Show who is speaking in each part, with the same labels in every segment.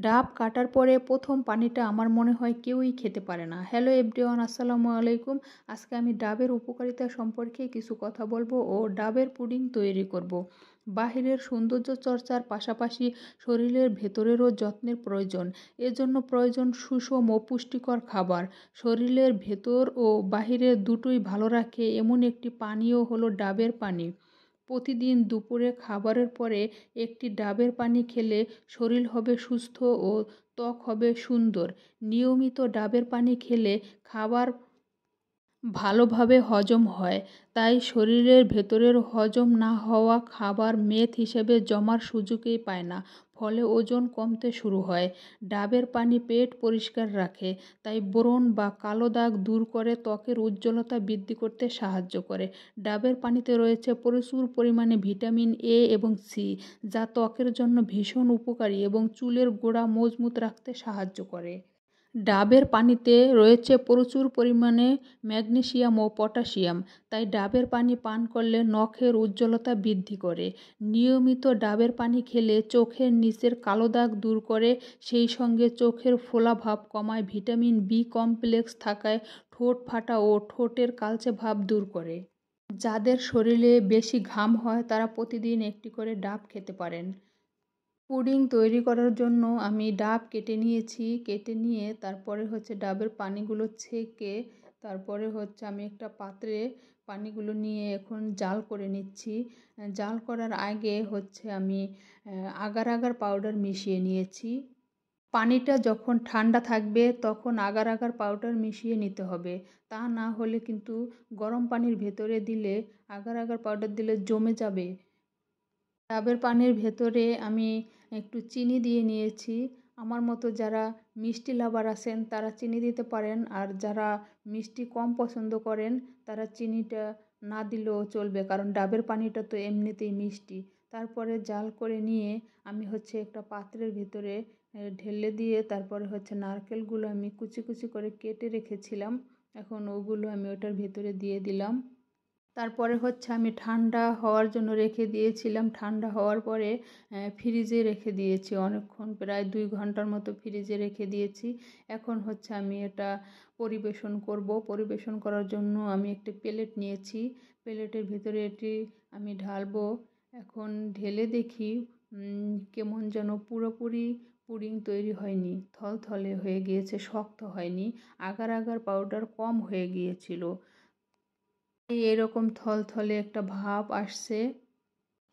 Speaker 1: ডাব কাটার পরে প্রথম পানিটা আমার মনে হয় কেউই খেতে পারে না। হ্যালো এভরিওয়ান, আসসালামু আলাইকুম। আজকে আমি ডাবের উপকারিতা সম্পর্কে কিছু কথা বলবো ও ডাবের পুডিং তৈরি করব। বাহিরের সৌন্দর্য চর্চার পাশাপাশি শরীরের ভেতরেরও যত্নের প্রয়োজন। এজন্য প্রয়োজন সুষম ও পুষ্টিকর খাবার। শরীরের ভেতর ও বাহিরের দুটোই ভালো রাখে এমন একটি পানীয় হলো ডাবের পানি। প্রতিদিন দুপুরে খাবারের পরে একটি ডাবের পানি খেলে শরীর হবে সুস্থ ও ত্বক হবে সুন্দর। নিয়মিত ডাবের পানি খেলে খাবার ভালোভাবে হজম হয়, তাই শরীরের ভেতরের হজম না হওয়া খাবার মেদ হিসেবে জমার সুযোগই পায় না, ফলে ওজন কমতে শুরু হয়। ডাবের পানি পেট পরিষ্কার রাখে, তাই ব্রণ বা কালো দাগ দূর করে ত্বকের উজ্জ্বলতা বৃদ্ধি করতে সাহায্য করে। ডাবের পানিতে রয়েছে প্রচুর পরিমাণে ভিটামিন এ এবং সি, যা ত্বকের জন্য ভীষণ উপকারী এবং চুলের গোড়া মজবুত রাখতে সাহায্য করে। ডাবের পানিতে রয়েছে প্রচুর পরিমাণে ম্যাগনেসিয়াম ও পটাশিয়াম, তাই ডাবের পানি পান করলে নখের উজ্জ্বলতা বৃদ্ধি করে। নিয়মিত ডাবের পানি খেলে চোখের নিচের কালো দাগ দূর করে, সেই সঙ্গে চোখের ফোলাভাব কমায়। ভিটামিন বি কমপ্লেক্স থাকায় ঠোঁট ফাটা ও ঠোঁটের কালচে ভাব দূর করে। যাদের শরীরে বেশি ঘাম হয় তারা প্রতিদিন একটি করে ডাব খেতে পারেন। পুডিং তৈরি করার জন্য আমি ডাব কেটে নিয়েছি। কেটে নিয়ে তারপরে ডাবের পানিগুলো ছেঁকে তারপরে আমি একটা পাত্রে পানিগুলো নিয়ে এখন জাল করে নিচ্ছি। জাল করার আগে আমি আগার আগার পাউডার মিশিয়ে নিয়েছি। পানিটা যখন ঠান্ডা থাকবে তখন আগার আগার পাউডার মিশিয়ে নিতে হবে, তা না হলে কিন্তু গরম পানির ভেতরে দিলে আগার আগার পাউডার দিলে জমে যাবে। ডাবের পানির ভেতরে আমি একটু চিনি দিয়ে নিয়েছি। আমার মতো যারা মিষ্টি লাভার আছেন তারা চিনি দিতে পারেন, আর যারা মিষ্টি কম পছন্দ করেন তারা চিনিটা না দিলেও চলবে, কারণ ডাবের পানিটা তো এমনিতেই মিষ্টি। তারপরে জাল করে নিয়ে আমি একটা পাত্রের ভিতরে ঢেলে দিয়ে তারপরে নারকেলগুলো আমি কুচি কুচি করে কেটে রেখেছিলাম, এখন ওগুলো আমি ওটার ভিতরে দিয়ে দিলাম। তারপরে আমি ঠান্ডা হওয়ার জন্য রেখে দিয়েছিলাম। ঠান্ডা হওয়ার পরে ফ্রিজে রেখে দিয়েছি অনেকক্ষণ, প্রায় 2 ঘন্টার মতো ফ্রিজে রেখে দিয়েছি। এখন আমি এটা পরিবেশন করব। পরিবেশন করার জন্য আমি একটি প্লেট নিয়েছি। প্লেটের ভিতরে এটি আমি ঢালবো। এখন ঢেলে দেখি কেমন যেন পুরোপুরি পুডিং তৈরি হয়নি, থলথলে হয়ে গিয়েছে, শক্ত হয়নি। আগার আগার পাউডার কম হয়ে গিয়েছিল, এরকম থলথলে একটা ভাব আসছে।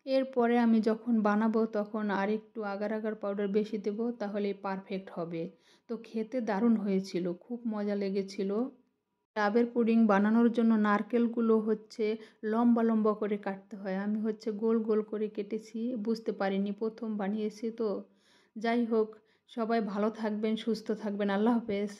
Speaker 1: এরপরে আমি যখন বানাবো তখন আর একটু আগার আগার পাউডার বেশি দেব, তাহলে পারফেক্ট হবে। তো খেতে দারুণ হয়েছিল, খুব মজা লেগেছিল। ডাবের পুডিং বানানোর জন্য নারকেলগুলো লম্বা লম্বা করে কাটতে হয়। আমি গোল গোল করে কেটেছি, বুঝতে পারিনি, প্রথম বানিয়েছি তো। যাই হোক, সবাই ভালো থাকবেন, সুস্থ থাকবেন। আল্লাহ হাফেজ।